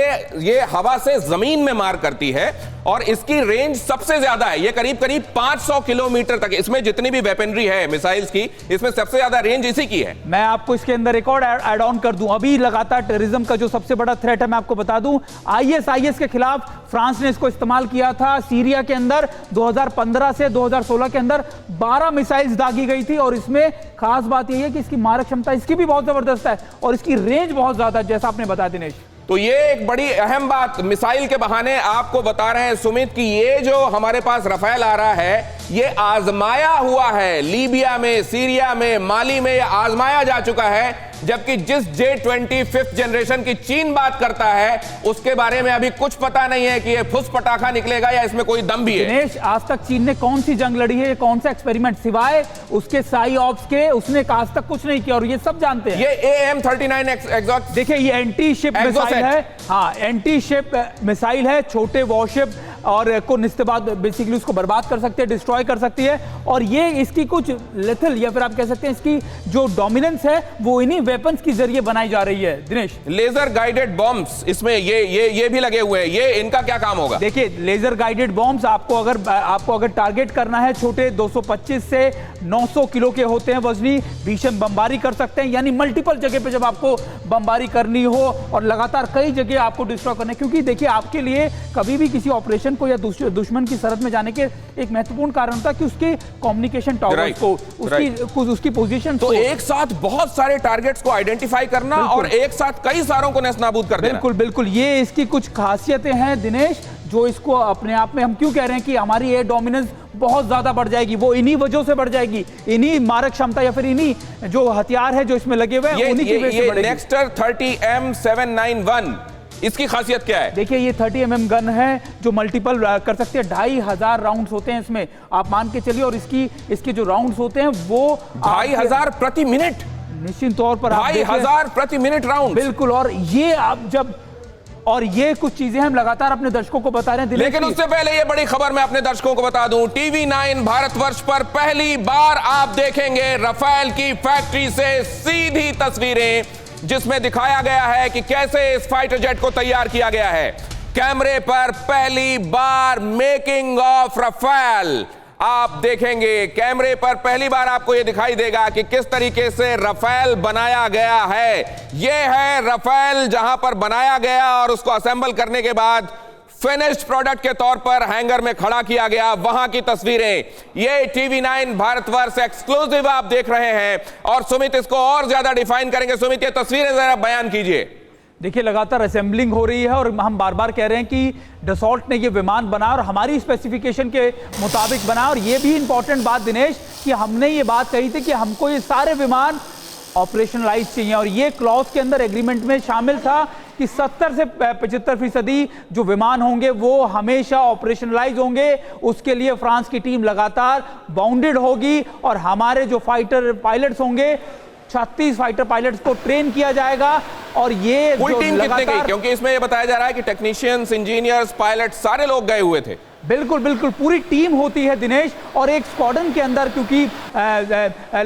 ये हवा से जमीन में मार करती है, और इसकी रेंज सबसे ज्यादा है, ये करीब करीब 500 किलोमीटर तक। इसमें जितनी भी वेपनरी है मिसाइल्स की, इसमें सबसे ज्यादा रेंज इसी की है। मैं आपको इसके अंदर एक और ऐड ऑन कर दूं, अभी लगातार टेररिज्म का जो सबसे बड़ा थ्रेट है मैं आपको बता दूं, आईएसआईएस के खिलाफ फ्रांस ने इसको इस्तेमाल किया था। सीरिया के अंदर 2015 से 2016 के अंदर 12 मिसाइल्स दागी गई थी, और इसमें खास बात यह है कि इसकी मारक क्षमता इसकी भी बहुत जबरदस्त है और इसकी रेंज बहुत ज्यादा है, जैसा आपने बताया दिनेश। तो ये एक बड़ी अहम बात मिसाइल के बहाने आपको बता रहे हैं सुमित कि ये जो हमारे पास रफेल आ रहा है ये आजमाया हुआ है। लीबिया में, सीरिया में, माली में आजमाया जा चुका है, जबकि जिस J-20 5th जनरेशन की चीन बात करता है उसके बारे में अभी कुछ पता नहीं है कि ये फुस पटाखा निकलेगा या इसमें कोई दम भी है। दिनेश, आज तक चीन ने कौन सी जंग लड़ी है, कौन सा एक्सपेरिमेंट सिवाय उसके साई ऑप्स के उसने आज तक कुछ नहीं किया, और ये सब जानते हैं। ये AIM-39 एग्जॉस्ट, देखिए ये एंटी शिप मिसाइल है, हाँ एंटी शिप मिसाइल है, छोटे वॉरशिप और को निस्तेबाद बेसिकली उसको बर्बाद कर सकती है, डिस्ट्रॉय कर सकती है, और ये इसकी कुछ लेथल या फिर आप कह सकते हैं इसकी जो डोमिनेंस है वो इन्हीं वेपन्स के जरिए बनाई जा रही है। दिनेश, लेजर गाइडेड बॉम्ब्स इसमें ये भी लगे हुए हैं, ये इनका क्या काम होगा? देखिए लेजर गाइडेड बॉम्ब्स आपको अगर टारगेट करना है, छोटे 225 से 900 किलो के होते हैं वजनी, भीषण बमबारी कर सकते हैं, यानी मल्टीपल जगह पे जब आपको बमबारी करनी हो और लगातार कई जगह आपको डिस्ट्रॉय करना है, क्योंकि देखिए आपके लिए कभी भी किसी ऑपरेशन को या दुश्मन की सरहद में जाने के एक महत्वपूर्ण कारण था कि उसके कम्युनिकेशन टावर को, उसकी पोजीशन तो एक साथ बहुत सारे टारगेट्स को आइडेंटिफाई करना और एक साथ कई सारों को नेस्तनाबूद कर देना। बिल्कुल बिल्कुल, ये इसकी कुछ खासियतें हैं दिनेश, जो इसको अपने आप में हम क्यों कह रहे हैं कि हमारी एयर डोमिनेंस बहुत ज्यादा बढ़ जाएगी, वो इन्हीं वजहों से बढ़ जाएगी, इन्हीं मारक क्षमता या फिर इन्हीं जो हथियार है जो इसमें लगे हुए हैं उन्हीं की वजह से बढ़ेगी। नेक्स्टर 30M791 इसकी खासियत क्या है? देखिए ये 30 mm गन है जो मल्टीपल कर सकते हैं, 2500 राउंड्स होते हैं इसमें, आप मान के चलिए, और इसके जो राउंड्स होते हैं वो 2500 प्रति मिनट, निश्चित तौर पर 2500 प्रति मिनट राउंड। बिल्कुल, और ये कुछ चीजें हम लगातार अपने दर्शकों को बता रहे हैं। लेकिन उससे पहले ये बड़ी खबर मैं अपने दर्शकों को बता दूं, TV9 भारतवर्ष पर पहली बार आप देखेंगे रफेल की फैक्ट्री से सीधी तस्वीरें, जिसमें दिखाया गया है कि कैसे इस फाइटर जेट को तैयार किया गया है। कैमरे पर पहली बार मेकिंग ऑफ रफेल आप देखेंगे, कैमरे पर पहली बार आपको यह दिखाई देगा कि किस तरीके से रफेल बनाया गया है। यह है रफेल जहां पर बनाया गया और उसको असेंबल करने के बाद फिनिश्ड प्रोडक्ट के तौर पर हैंगर में खड़ा किया गया, वहां की तस्वीरें। ये TV9 भारतवर्ष एक्सक्लूसिव आप देख रहे हैं, और सुमित इसको और ज्यादा डिफाइन करेंगे। सुमित ये तस्वीरें जरा बयान कीजिए। देखिए लगातार असेंबलिंग हो रही है, और हम बार बार कह रहे हैं कि डसॉल्ट ने ये विमान बनाया और हमारी स्पेसिफिकेशन के मुताबिक बनाया, और ये भी इंपॉर्टेंट बात दिनेश कि हमने ये बात कही थी कि हमको ये सारे विमान ऑपरेशनलाइज चाहिए, और ये क्लॉज के अंदर एग्रीमेंट में शामिल था कि 70 से 75% जो विमान होंगे वो हमेशा ऑपरेशनलाइज होंगे। उसके लिए फ्रांस की टीम लगातार बाउंडेड होगी, और हमारे जो फाइटर पायलट्स होंगे 36 फाइटर पायलट्स को ट्रेन किया जाएगा। और ये पूरी टीम कितने गई? क्योंकि इसमें यह बताया जा रहा है कि टेक्नीशियंस, इंजीनियर्स, पायलट सारे लोग गए हुए थे। बिल्कुल बिल्कुल, पूरी टीम होती है दिनेश, और एक स्क्वाड्रन के अंदर, क्योंकि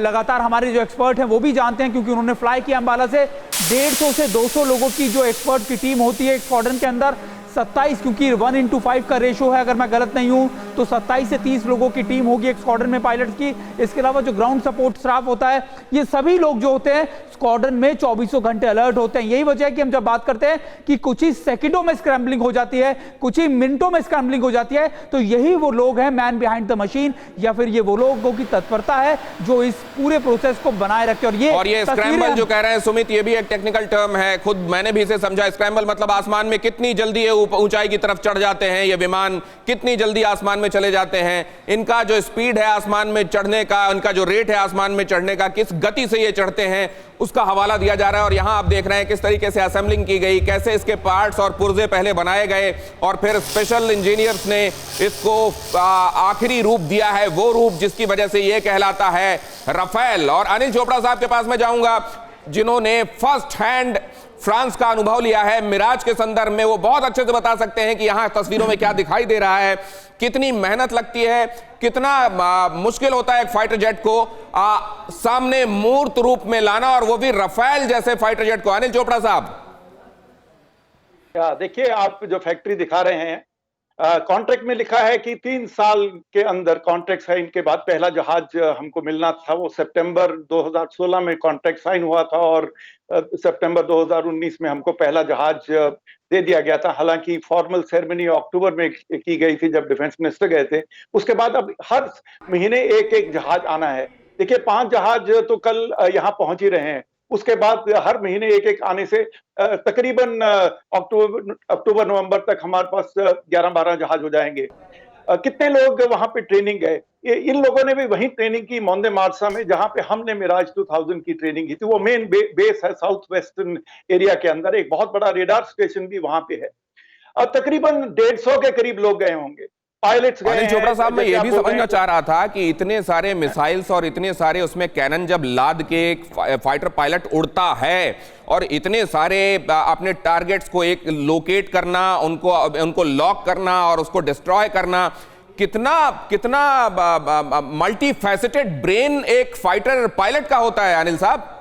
लगातार हमारे जो एक्सपर्ट हैं वो भी जानते हैं, क्योंकि उन्होंने फ्लाई किया अंबाला से, 150 से 200 लोगों की जो एक्सपर्ट की टीम होती है एक स्क्वाड्रन के अंदर। 27, क्योंकि 1:5 का रेशो है, अगर मैं गलत नहीं हूं तो 27 से 30 लोगों की टीम होगी एक स्क्वाड्रन में पायलट्स की। इसके अलावा जो ग्राउंड सपोर्ट स्टाफ होता है, ये सभी लोग जो होते हैं स्क्वाड्रन में 24 घंटे अलर्ट होते हैं। यही वजह है कि हम जब बात करते हैं कि कुछ ही सेकंडों में स्क्रैम्बलिंग हो जाती है, कुछ ही मिनटों में स्क्रैम्बलिंग हो जाती है, तो यही वो लोग हैं मैन बिहाइंड द मशीन, या फिर ये वो लोगों की तत्परता है जो इस पूरे प्रोसेस को बनाए रखते हैं। और ये स्क्रैम्बल जो कह रहे हैं सुमित, ये भी एक टेक्निकल टर्म है, खुद मैंने भी इसे समझा। स्क्रैम्बल मतलब आसमान में कितनी जल्दी ऊंचाई की तरफ चढ़ जाते हैं ये विमान, कितनी जल्दी आसमान में चले जाते हैं, इनका जो स्पीड है आसमान में चढ़ने का, इनका जो रेट है आसमान में चढ़ने का, किस गति से ये चढ़ते हैं, उसका हवाला दिया जा रहा है। और यहां आप देख रहे हैं किस तरीके से असेंबलिंग की गई, कैसे इसके पार्ट्स और पुर्जे पहले बनाए गए और फिर स्पेशल इंजीनियर्स ने इसको आखिरी रूप दिया है, वो रूप जिसकी वजह से ये कहलाता है रफेल। और अनिल चोपड़ा साहब के पास मैं जाऊंगा, जिन्होंने फर्स्ट हैंड फ्रांस का अनुभव लिया है मिराज के संदर्भ में। वो बहुत अच्छे से बता सकते हैं कि यहां तस्वीरों में क्या दिखाई दे रहा है, कितनी मेहनत लगती है, कितना मुश्किल होता है एक फाइटर जेट को सामने मूर्त रूप में लाना, और वो भी रफेल जैसे फाइटर जेट को। अनिल चोपड़ा साहब, देखिए आप जो फैक्ट्री दिखा रहे हैं, कॉन्ट्रैक्ट में लिखा है कि 3 साल के अंदर कॉन्ट्रैक्ट है इनके बाद पहला जहाज हमको मिलना था। वो सितंबर 2016 में कॉन्ट्रैक्ट साइन हुआ था और सितंबर 2019 में हमको पहला जहाज दे दिया गया था। हालांकि फॉर्मल सेरेमनी अक्टूबर में की गई थी जब डिफेंस मिनिस्टर गए थे। उसके बाद अब हर महीने एक एक जहाज आना है। देखिए 5 जहाज तो कल यहाँ पहुंच ही रहे हैं। उसके बाद हर महीने एक एक आने से तकरीबन अक्टूबर नवंबर तक हमारे पास 11-12 जहाज हो जाएंगे। कितने लोग वहां पे ट्रेनिंग गए? इन लोगों ने भी वहीं ट्रेनिंग की मोंदे मार्सा में, जहां पे हमने मिराज 2000 की ट्रेनिंग की थी। वो मेन बेस है साउथ वेस्टर्न एरिया के अंदर। एक बहुत बड़ा रेडार स्टेशन भी वहां पे है और तकरीबन 150 के करीब लोग गए होंगे। पायलट्स गए अनिल हैं। चोपड़ा साहब, मैं ये जैसे भी आप बोल रहे समझना हैं, चाह रहा था कि इतने सारे मिसाइल्स और इतने सारे उसमें कैनन जब लाद के एक फाइटर पायलट उड़ता है और इतने सारे अपने टारगेट्स को एक लोकेट करना, उनको लॉक करना और उसको डिस्ट्रॉय करना, कितना मल्टी फैसेटेड ब्रेन एक फाइटर पायलट का होता है अनिल साहब?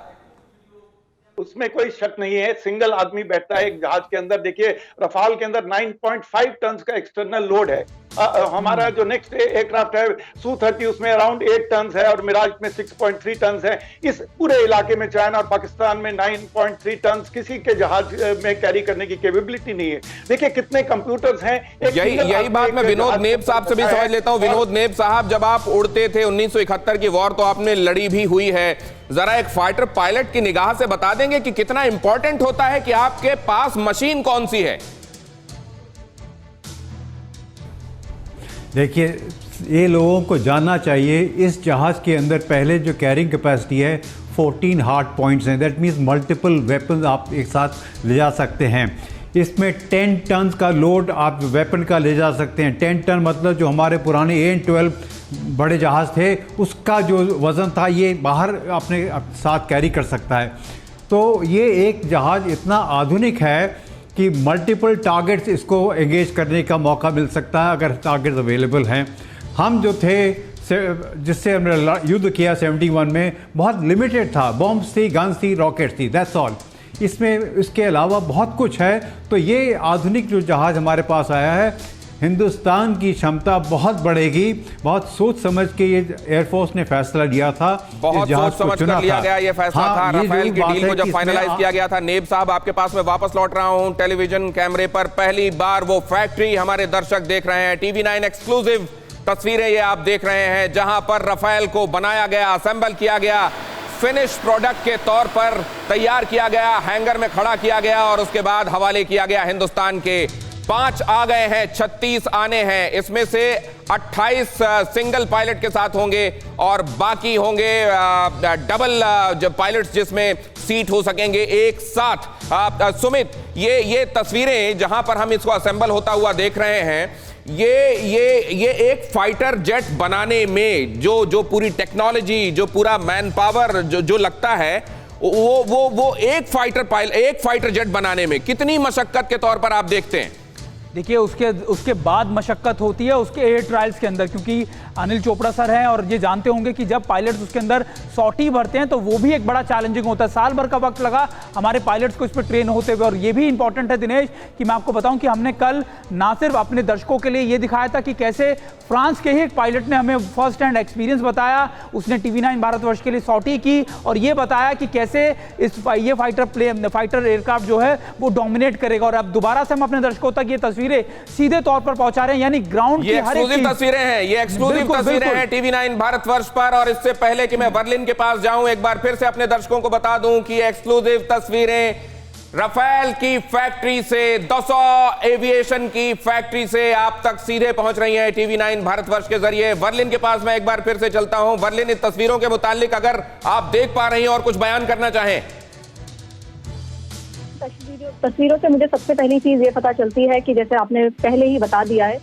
उसमें कोई शक नहीं है। सिंगल आदमी बैठता है एक जहाज के अंदर। देखिए रफाल के अंदर 9.5 टन का एक्सटर्नल लोड है। हमारा जो नेक्स्ट एयरक्राफ्ट है Su-30, उसमें अराउंड 8 टन है और मिराज में 6.3 टन है। इस पूरे इलाके में चाइना और पाकिस्तान में 9.3 टन किसी के जहाज में कैरी करने की कैपेबिलिटी नहीं है। देखिए कितने कंप्यूटर्स हैं। यही बात मैं विनोद नेब साहब से भी समझ लेता हूं। विनोद नेब साहब, जब आप उड़ते थे 1971 की वॉर तो आपने लड़ी भी हुई है। जरा एक फाइटर पायलट की निगाह से बता देंगे कि कितना इंपॉर्टेंट होता है कि आपके पास मशीन कौन सी है? देखिए, ये लोगों को जानना चाहिए, इस जहाज़ के अंदर पहले जो कैरिंग कैपेसिटी है 14 हार्ड पॉइंट्स हैं। दैट मीन्स मल्टीपल वेपन आप एक साथ ले जा सकते हैं। इसमें 10 टन का लोड आप वेपन का ले जा सकते हैं। 10 टन मतलब जो हमारे पुराने AN-12 बड़े जहाज़ थे उसका जो वज़न था ये बाहर अपने साथ कैरी कर सकता है। तो ये एक जहाज़ इतना आधुनिक है कि मल्टीपल टारगेट्स इसको एंगेज करने का मौका मिल सकता है अगर टारगेट्स अवेलेबल हैं। हम जो थे जिससे हमने युद्ध किया 71 में बहुत लिमिटेड था। बॉम्ब्स थी, गन्स थी, रॉकेट्स थी, दैट्स ऑल। इसमें इसके अलावा बहुत कुछ है। तो ये आधुनिक जो जहाज़ हमारे पास आया है, हिंदुस्तान की क्षमता बहुत बढ़ेगी। बहुत सोच समझ के ये एयरफोर्स ने फैसला लिया था। बहुत सोच समझ कर लिया गया ये फैसला था। राफेल की डील को जब फाइनलाइज किया गया था। नेब साहब, आपके पास में वापस लौट रहा हूं। टेलीविजन कैमरे पर पहली बार वो फैक्ट्री हमारे दर्शक देख रहे हैं। TV9 एक्सक्लूसिव तस्वीरें ये आप देख रहे हैं जहां पर राफेल को बनाया गया, असेंबल किया गया, फिनिश प्रोडक्ट के तौर पर तैयार किया गया, हैंगर में खड़ा किया गया और उसके बाद हवाले किया गया हिंदुस्तान के। 5 आ गए हैं, 36 आने हैं। इसमें से 28 सिंगल पायलट के साथ होंगे और बाकी होंगे डबल पायलट्स जिसमें सीट हो सकेंगे एक साथ। सुमित, ये तस्वीरें जहां पर हम इसको असेंबल होता हुआ देख रहे हैं, ये एक फाइटर जेट बनाने में जो पूरी टेक्नोलॉजी, जो पूरा मैन पावर जो लगता है, वो एक फाइटर जेट बनाने में कितनी मशक्कत के तौर पर आप देखते हैं? देखिए उसके बाद मशक्कत होती है उसके एयर ट्रायल्स के अंदर, क्योंकि अनिल चोपड़ा सर हैं और ये जानते होंगे कि जब पायलट्स उसके अंदर सॉटी भरते हैं तो वो भी एक बड़ा चैलेंजिंग होता है। साल भर का वक्त लगा हमारे पायलट्स को इस पर ट्रेन होते हुए। और ये भी इंपॉर्टेंट है दिनेश कि मैं आपको बताऊं कि हमने कल ना सिर्फ अपने दर्शकों के लिए ये दिखाया था कि कैसे फ्रांस के ही एक पायलट ने हमें फर्स्ट हैंड एक्सपीरियंस बताया। उसने TV9 भारतवर्ष के लिए सॉटी की और ये बताया कि कैसे ये फाइटर एयरक्राफ्ट जो है वो डोमिनेट करेगा। और अब दोबारा से हम अपने दर्शकों तक ये तस्वीरें सीधे तौर पर पहुंचा रहे हैं, यानी ग्राउंड की हर एक तस्वीरें हैं। ये एक्सक्लूसिव तस्वीरें हैं TV9 भारतवर्ष पर। और इससे पहले कि मैं बर्लिन के पास जाऊं, एक बार फिर से अपने दर्शकों को बता दूं कि एक्सक्लूसिव तस्वीरें राफेल की फैक्ट्री से, Dassault एविएशन की फैक्ट्री से आप तक सीधे पहुंच रही हैं TV9 भारतवर्ष के जरिए। बर्लिन के पास मैं एक बार फिर से चलता हूं। बर्लिन, इन तस्वीरों के मुतालिक अगर आप देख पा रही हैं और कुछ बयान करना चाहें। तस्वीरों से मुझे सबसे पहली चीज ये पता चलती है कि जैसे आपने पहले ही बता दिया है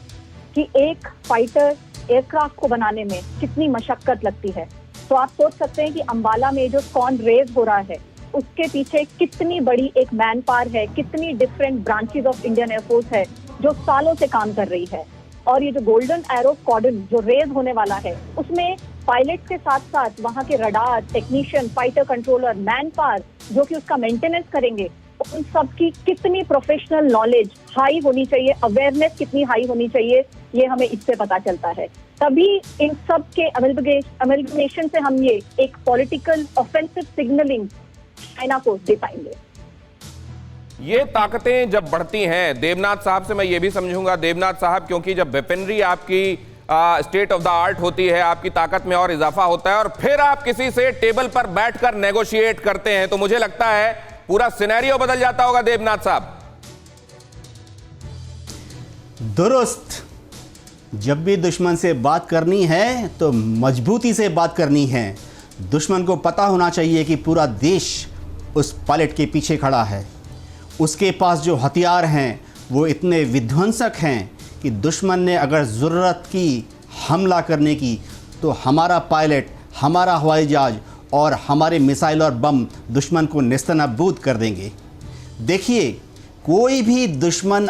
कि एक फाइटर एयरक्राफ्ट को बनाने में कितनी मशक्कत लगती है। तो आप सोच सकते हैं कि अंबाला में जो कॉन रेज हो रहा है उसके पीछे कितनी बड़ी एक मैन पावर है, कितनी different branches of Indian air force है जो सालों से काम कर रही है। और ये जो गोल्डन एरो स्क्वाड्रन जो रेज होने वाला है उसमें पायलट के साथ साथ वहां के radar technician, fighter controller, man power जो कि उसका मेंटेनेंस करेंगे, उन सब की कितनी प्रोफेशनल नॉलेज हाई होनी चाहिए, अवेयरनेस कितनी हाई होनी चाहिए, ये हमें इससे पता चलता है। तभी इन सब के अमेलगमेशन से हम ये एक पॉलिटिकल ऑफेंसिव सिग्नलिंग चाइना को दे पाएंगे। ये ताकतें जब बढ़ती हैं, देवनाथ साहब से मैं ये भी समझूंगा, देवनाथ साहब, क्योंकि जब वेपनरी आपकी स्टेट ऑफ द आर्ट होती है, आपकी ताकत में और इजाफा होता है, और फिर आप किसी से टेबल पर बैठकर नेगोशिएट करते हैं, तो मुझे लगता है पूरा सिनेरियो बदल जाता होगा देवनाथ साहब। दुरुस्त। जब भी दुश्मन से बात करनी है तो मजबूती से बात करनी है। दुश्मन को पता होना चाहिए कि पूरा देश उस पायलट के पीछे खड़ा है। उसके पास जो हथियार हैं वो इतने विध्वंसक हैं कि दुश्मन ने अगर ज़रूरत की हमला करने की तो हमारा पायलट, हमारा हवाई जहाज और हमारे मिसाइल और बम दुश्मन को नेस्तनाबूद कर देंगे। देखिए, कोई भी दुश्मन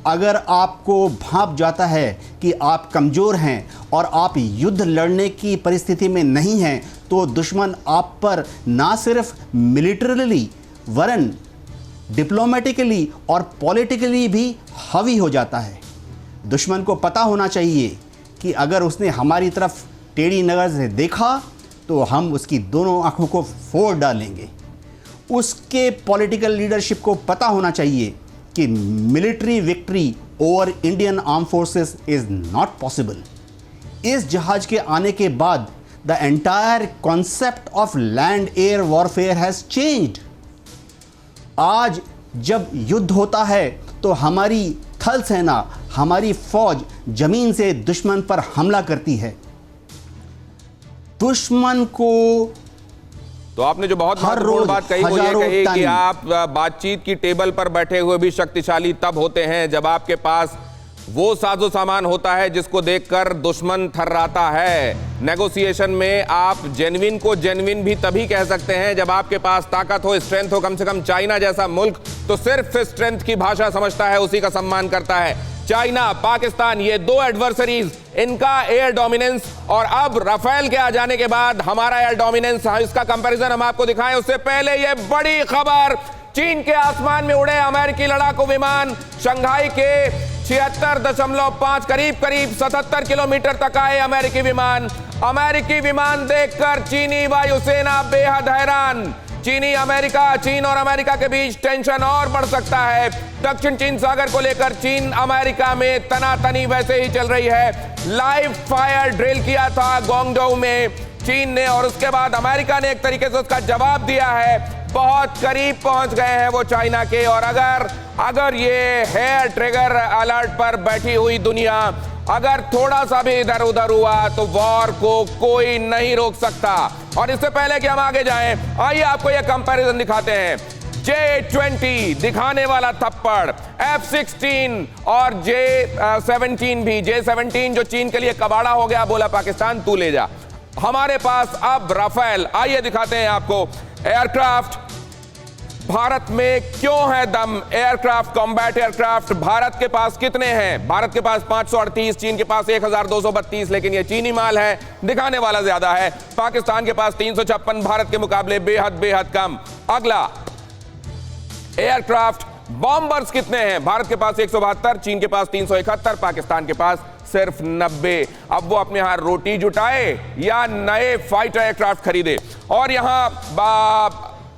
अगर आपको भांप जाता है कि आप कमज़ोर हैं और आप युद्ध लड़ने की परिस्थिति में नहीं हैं, तो दुश्मन आप पर ना सिर्फ मिलिटरली वरन डिप्लोमेटिकली और पॉलिटिकली भी हावी हो जाता है। दुश्मन को पता होना चाहिए कि अगर उसने हमारी तरफ टेढ़ी नज़र से देखा तो हम उसकी दोनों आंखों को फोड़ डालेंगे। उसके पॉलिटिकल लीडरशिप को पता होना चाहिए कि military victory over Indian arm forces is not possible. इस जहाज के आने के बाद the entire concept of land air warfare has changed. आज जब युद्ध होता है तो हमारी थल सेना, हमारी फौज जमीन से दुश्मन पर हमला करती है। दुश्मन को तो आपने जो बहुत महत्वपूर्ण बात कही वो ये कही कि आप बातचीत की टेबल पर बैठे हुए भी शक्तिशाली तब होते हैं जब आपके पास वो साजो सामान होता है जिसको देखकर दुश्मन थर्राता है। नेगोशिएशन में आप जेन्युइन को जेन्युइन भी तभी कह सकते हैं जब आपके पास ताकत हो, स्ट्रेंथ हो। कम से कम चाइना जैसा मुल्क तो सिर्फ स्ट्रेंथ की भाषा समझता है, उसी का सम्मान करता है। चाइना, पाकिस्तान, ये दो एडवर्सरीज, इनका एयर डोमिनेंस, और अब राफेल के आ जाने के बाद हमारा एयर डोमिनेंस, इसका कंपैरिजन हम आपको दिखाएं। उससे पहले ये बड़ी खबर, चीन के आसमान में उड़े अमेरिकी लड़ाकू विमान, शंघाई के 76.5 करीब 77 किलोमीटर तक आए अमेरिकी विमान। अमेरिकी विमान देखकर चीनी वायुसेना बेहद हैरान। चीन और अमेरिका के बीच टेंशन और बढ़ सकता है। दक्षिण चीन सागर को लेकर चीन अमेरिका में तनातनी वैसे ही चल रही है। लाइव फायर ड्रिल किया था गोंगडोउ में चीन ने, और उसके बाद अमेरिका ने एक तरीके से उसका जवाब दिया है। बहुत करीब पहुंच गए हैं वो चाइना के, और अगर ये हेयर ट्रिगर अलर्ट पर बैठी हुई दुनिया अगर थोड़ा सा भी इधर उधर हुआ तो वॉर को कोई नहीं रोक सकता। और इससे पहले कि हम आगे जाएं, आइए आपको यह कंपैरिजन दिखाते हैं। J-20 दिखाने वाला थप्पड़, F-16 और J-17 भी। J-17 जो चीन के लिए कबाड़ा हो गया, बोला पाकिस्तान तू ले जा। हमारे पास अब राफेल, आइए दिखाते हैं आपको एयरक्राफ्ट। भारत में क्यों है दम? एयरक्राफ्ट, कॉम्बैट एयरक्राफ्ट भारत के पास कितने हैं? भारत के पास 538, चीन के पास 1232, लेकिन ये चीनी माल है, दिखाने वाला ज्यादा है। पाकिस्तान के पास 356, भारत के मुकाबले बेहद कम। अगला एयरक्राफ्ट बॉम्बर्स कितने हैं? भारत के पास 172, चीन के पास 371, पाकिस्तान के पास सिर्फ 90। अब वो अपने यहां रोटी जुटाए या नए फाइटर एयरक्राफ्ट खरीदे। और यहां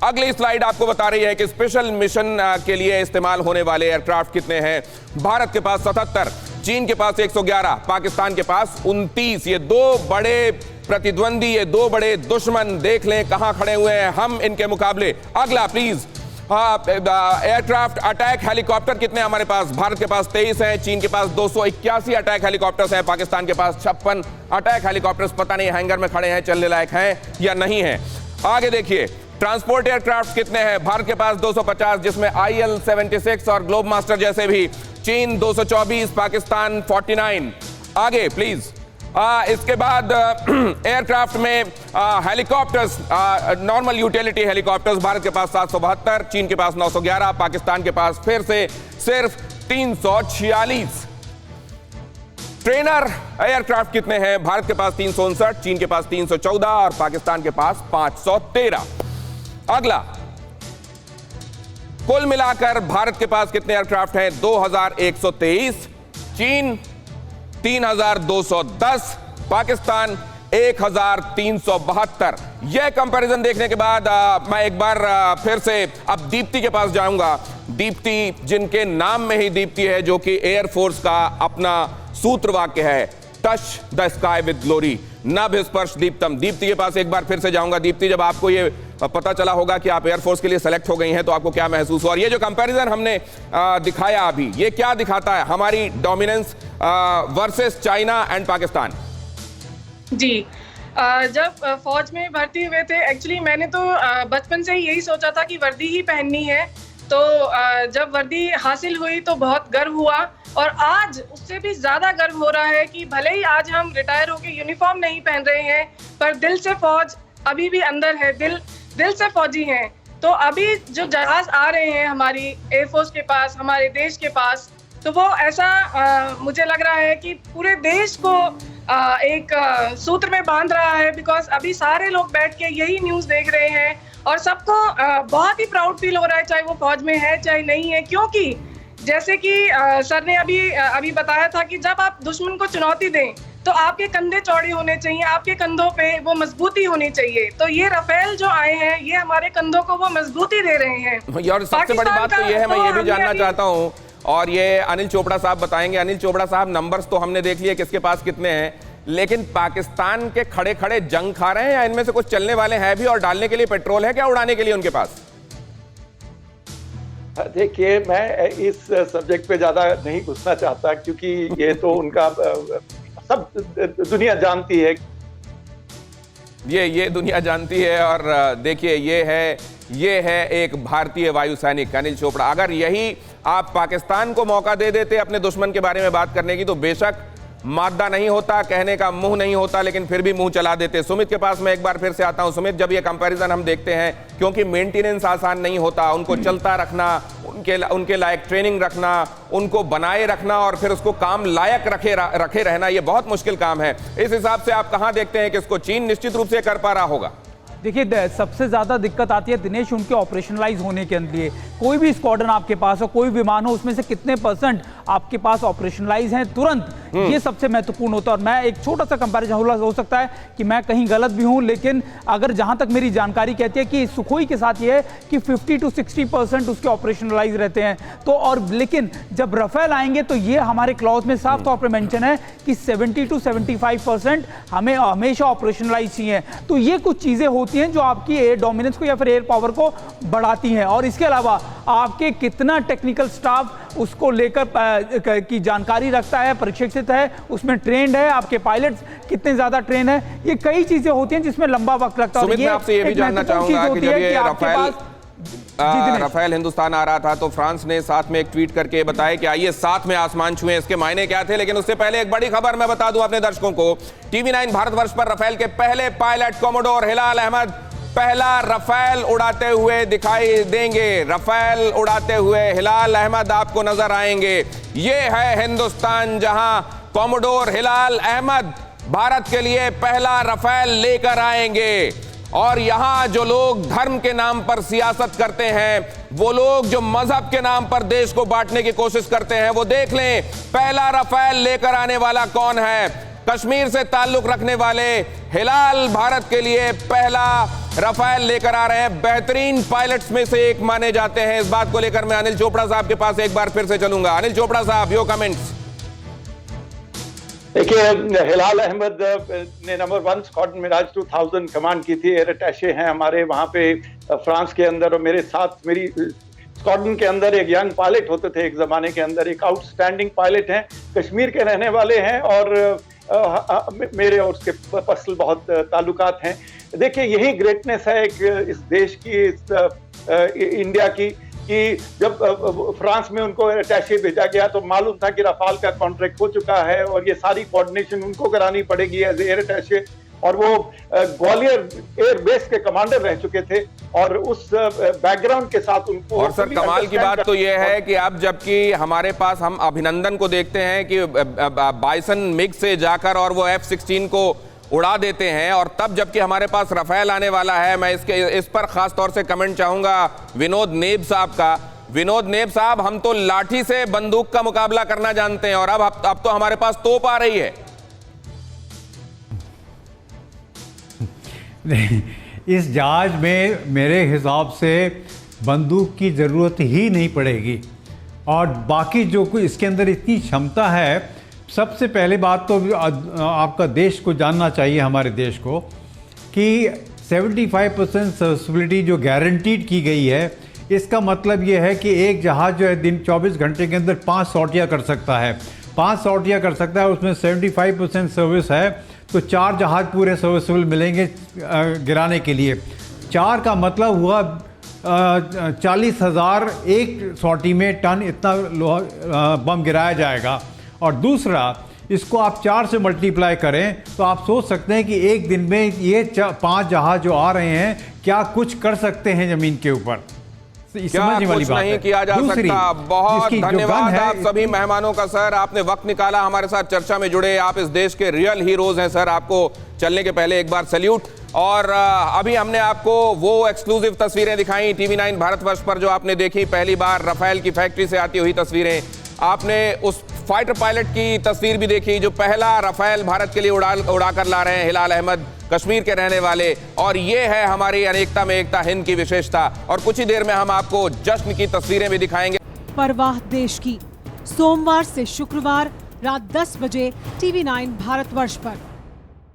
अगली स्लाइड आपको बता रही है कि स्पेशल मिशन के लिए इस्तेमाल होने वाले एयरक्राफ्ट कितने हैं। भारत के पास 77, चीन के पास 111, पाकिस्तान के पास 29। ये दो बड़े प्रतिद्वंदी, ये दो बड़े दुश्मन, देख लें कहां खड़े हुए हैं हम इनके मुकाबले। अगला प्लीज, एयरक्राफ्ट अटैक हेलीकॉप्टर कितने हमारे पास? भारत के पास 23 हैं, चीन के पास 281 अटैक हेलीकॉप्टर्स हैं, पाकिस्तान के पास 56 अटैक हेलीकॉप्टर्स। पता नहीं हैंगर में खड़े हैं, चलने लायक हैं या नहीं हैं। आगे देखिए, ट्रांसपोर्ट एयरक्राफ्ट कितने हैं? भारत के पास 250, जिसमें IL-76 और ग्लोब मास्टर जैसे भी। चीन 224, पाकिस्तान 49। आगे प्लीज। इसके बाद एयरक्राफ्ट में helicopters, normal utility helicopters, Bharat के पास 772, चीन के पास 911, पाकिस्तान के पास फिर से सिर्फ 346। ट्रेनर एयरक्राफ्ट कितने हैं? भारत के पास 359, चीन के पास 314 और पाकिस्तान के पास 513। अगला कुल मिलाकर भारत के पास कितने एयरक्राफ्ट हैं? 2123, चीन 3210, पाकिस्तान 1372। यह कंपैरिजन देखने के बाद मैं एक बार फिर से अब दीप्ति के पास जाऊंगा। दीप्ति, जिनके नाम में ही दीप्ति है, जो कि एयरफोर्स का अपना सूत्र वाक्य है, touch the sky with glory, नभ स्पर्श दीप्तम। दीप्ति के पास एक बार फिर से जाऊंगा। दीप्ति, जब आपको ये पता चला होगा कि आप एयरफोर्स के लिए सेलेक्ट हो गई हैं, तो आपको क्या महसूस हुआ? और ये जो कंपैरिजन हमने दिखाया अभी, ये क्या दिखाता है हमारी dominance versus China and Pakistan? जी, जब फौज में भर्ती हुए थे, एक्चुअली मैंने तो बचपन से ही यही सोचा था कि वर्दी ही पहननी है। तो जब वर्दी हासिल हुई तो बहुत गर्व हुआ, और आज उससे भी ज्यादा गर्व हो रहा है कि भले ही आज हम रिटायर होकर यूनिफॉर्म नहीं पहन रहे हैं, पर दिल से फौज अभी भी अंदर है, दिल से फौजी हैं। तो अभी जो जहाज आ रहे हैं हमारी एयरफोर्स के पास, हमारे देश के पास, तो वो ऐसा मुझे लग रहा है कि पूरे देश को एक सूत्र में बांध रहा है। बिकॉज अभी सारे लोग बैठ के यही न्यूज देख रहे हैं, और सबको बहुत ही प्राउड फील हो रहा है, चाहे वो फौज में है चाहे नहीं है। क्योंकि जैसे कि सर ने अभी बताया था कि जब आप दुश्मन को चुनौती दें तो आपके कंधे चौड़े होने चाहिए, आपके कंधों पे वो मजबूती होनी चाहिए। तो ये राफेल जो आए हैं, ये हमारे कंधों को वो मजबूती दे रहे हैं। और सबसे बड़ी बात तो ये है, मैं ये भी जानना चाहता हूँ, और ये अनिल चोपड़ा साहब बताएंगे। अनिल चोपड़ा साहब, नंबर्स तो हमने देख लिए किसके पास कितने हैं, लेकिन पाकिस्तान के खड़े खड़े जंग खा रहे हैं, या इनमें से कुछ चलने वाले हैं भी, और डालने के लिए पेट्रोल है क्या उड़ाने के लिए उनके पास? देखिए, मैं इस सब्जेक्ट पे ज्यादा नहीं घुसना चाहता, क्योंकि ये तो उनका सब दुनिया जानती है। ये दुनिया जानती है। और देखिए, ये है एक भारतीय वायु सैनिक अनिल चोपड़ा। अगर यही आप पाकिस्तान को मौका दे देते अपने दुश्मन के बारे में बात करने की, तो बेशक मादा नहीं होता, कहने का मुंह नहीं होता, लेकिन फिर भी मुंह चला देते। सुमित के पास मैं एक बार फिर से आता हूं। सुमित, जब ये कंपैरिजन हम देखते हैं, क्योंकि मेंटेनेंस आसान नहीं होता, उनको चलता रखना, उनके लायक ट्रेनिंग रखना, उनको बनाए रखना, और फिर उसको काम लायक रखे रहना, ये बहुत मुश्किल काम है। इस हिसाब से आप कहां देखते हैं कि इसको चीन निश्चित रूप से कर पा रहा होगा? देखिए, सबसे ज़्यादा दिक्कत आती है दिनेश उनके ऑपरेशनलाइज होने के लिए। कोई भी स्क्वाड्रन आपके पास हो, कोई विमान हो, उसमें से कितने % आपके पास ऑपरेशनलाइज हैं तुरंत, ये सबसे महत्वपूर्ण होता है। और मैं एक छोटा सा कंपैरिजन हो सकता है कि मैं कहीं गलत भी हूं, लेकिन अगर जहां तक मेरी जानकारी कहती है कि सुखोई के साथ ये है कि 50 to 60% उसके ऑपरेशनलाइज रहते हैं। तो और लेकिन जब राफेल आएंगे तो ये हमारे क्लॉज में साफ तौर पर मेंशन है कि 70 to 75% हमें हमेशा ऑपरेशनलाइज चाहिए। तो ये कुछ चीज़ें होती हैं जो आपकी एयर डोमिनेंस को या फिर एयर पावर को बढ़ाती हैं। और इसके अलावा आपके कितना टेक्निकल स्टाफ उसको लेकर की जानकारी रखता है, प्रशिक्षित है, उसमें ट्रेंड है, आपके पायलट्स कितने ज्यादा ट्रेन है, ये कई चीजें होती हैं जिसमें लंबा वक्त लगता है। सुमित, मैं आपसे ये भी जानना चाहूंगा कि जब ये राफेल हिंदुस्तान आ रहा था, तो फ्रांस ने साथ में एक ट्वीट करके बताया कि आइए साथ में आसमान छुएं। इसके मायने क्या थे? लेकिन उससे पहले एक बड़ी खबर मैं बता दूं अपने दर्शकों को। TV9 भारतवर्ष पर राफेल के पहले पायलट कोमोडोर हिलाल अहमद पहला राफेल उड़ाते हुए दिखाई देंगे। राफेल उड़ाते हुए हिलाल अहमद आपको नजर आएंगे। ये है हिंदुस्तान, जहां कोमोडोर हिलाल अहमद भारत के लिए पहला राफेल लेकर आएंगे। और यहां जो लोग धर्म के नाम पर सियासत करते हैं, वो लोग जो मजहब के नाम पर देश को बांटने की कोशिश करते हैं, वो देख लें पहला राफेल लेकर आने वाला कौन है। कश्मीर से ताल्लुक रखने वाले हिलाल भारत के लिए पहला राफेल लेकर आ रहे हैं। बेहतरीन पायलट्स में से एक माने जाते हैं। इस बात को लेकर मैं अनिल चोपड़ा साहब के पास एक बार फिर से चलूंगा। अनिल चोपड़ा साहब, योर कमेंट्स। देखिए, हिलाल अहमद ने नंबर 1 स्क्वाड्रन मिराज 2000 कमांड की थी। एयर अटैचे हैं हमारे वहां पे फ्रांस के अंदर, और मेरे साथ मेरी स्क्वाड्रन के अंदर एक यंग पायलट होते थे एक जमाने के अंदर, एक आउटस्टैंडिंग पायलट हैं, कश्मीर के रहने वाले हैं, और मेरे और उसके पर्सनल बहुत ताल्लुकात हैं। देखिए, यही ग्रेटनेस है इस देश की, इंडिया की, कि जब फ्रांस में उनको अटैचे भेजा गया तो मालूम था कि राफेल का कॉन्ट्रैक्ट हो चुका है, और ये सारी कोऑर्डिनेशन उनको करानी पड़ेगी एज एयर अटैचे। और वो ग्वालियर एयर बेस के कमांडर रह चुके थे, और उस बैकग्राउंड के साथ उनको। और सर, कमाल की बात तो ये है कि अब जबकि हमारे पास हम अभिनंदन को देखते हैं कि बाइसन मिग से जाकर और वो F-16 को उड़ा देते हैं, और तब जबकि हमारे पास राफेल आने वाला है। मैं इस पर खास तौर से कमेंट चाहूंगा विनोद नेब साहब का विनोद नेब साहब, हम तो लाठी से बंदूक का मुकाबला करना जानते हैं और अब तो हमारे पास तोप आ रही है। इस जहाज में मेरे हिसाब से बंदूक की ज़रूरत ही नहीं पड़ेगी और बाकी जो कोई इसके अंदर इतनी क्षमता है। सबसे पहले बात तो आपका देश को जानना चाहिए, हमारे देश को, कि 75% सर्विसिबिलिटी जो गारंटीड की गई है, इसका मतलब ये है कि एक जहाज़ जो है दिन 24 घंटे के अंदर 5 सॉर्टियाँ कर सकता है। 5 सॉर्टियाँ कर सकता है, उसमें 75% सर्विस है, तो 4 जहाज़ पूरे सर्विसेबल मिलेंगे गिराने के लिए। 4 का मतलब हुआ 40,000 एक सॉर्टी में टन इतना बम गिराया जाएगा। और दूसरा, इसको आप 4 से मल्टीप्लाई करें तो आप सोच सकते हैं कि एक दिन में ये 5 जहाज जो आ रहे हैं क्या कुछ कर सकते हैं ज़मीन के ऊपर। क्या कुछ नहीं किया जा सकता। बहुत धन्यवाद आप सभी मेहमानों का सर, आपने वक्त निकाला हमारे साथ चर्चा में जुड़े। आप इस देश के रियल हीरोज हैं सर, आपको चलने के पहले एक बार सैल्यूट। और अभी हमने आपको वो एक्सक्लूसिव तस्वीरें दिखाई TV9 भारतवर्ष पर जो आपने देखी पहली बार, रफेल की फैक्ट्री से आती हुई तस्वीरें। आपने उस फाइटर पायलट की तस्वीर भी देखी जो पहला रफेल भारत के लिए उड़ाकर ला रहे हैं, हिलाल अहमद, कश्मीर के रहने वाले। और ये है हमारी अनेकता में एकता, हिंद की विशेषता। और कुछ ही देर में हम आपको जश्न की तस्वीरें भी दिखाएंगे। परवाह देश की, सोमवार से शुक्रवार रात 10 बजे TV9 भारतवर्ष पर।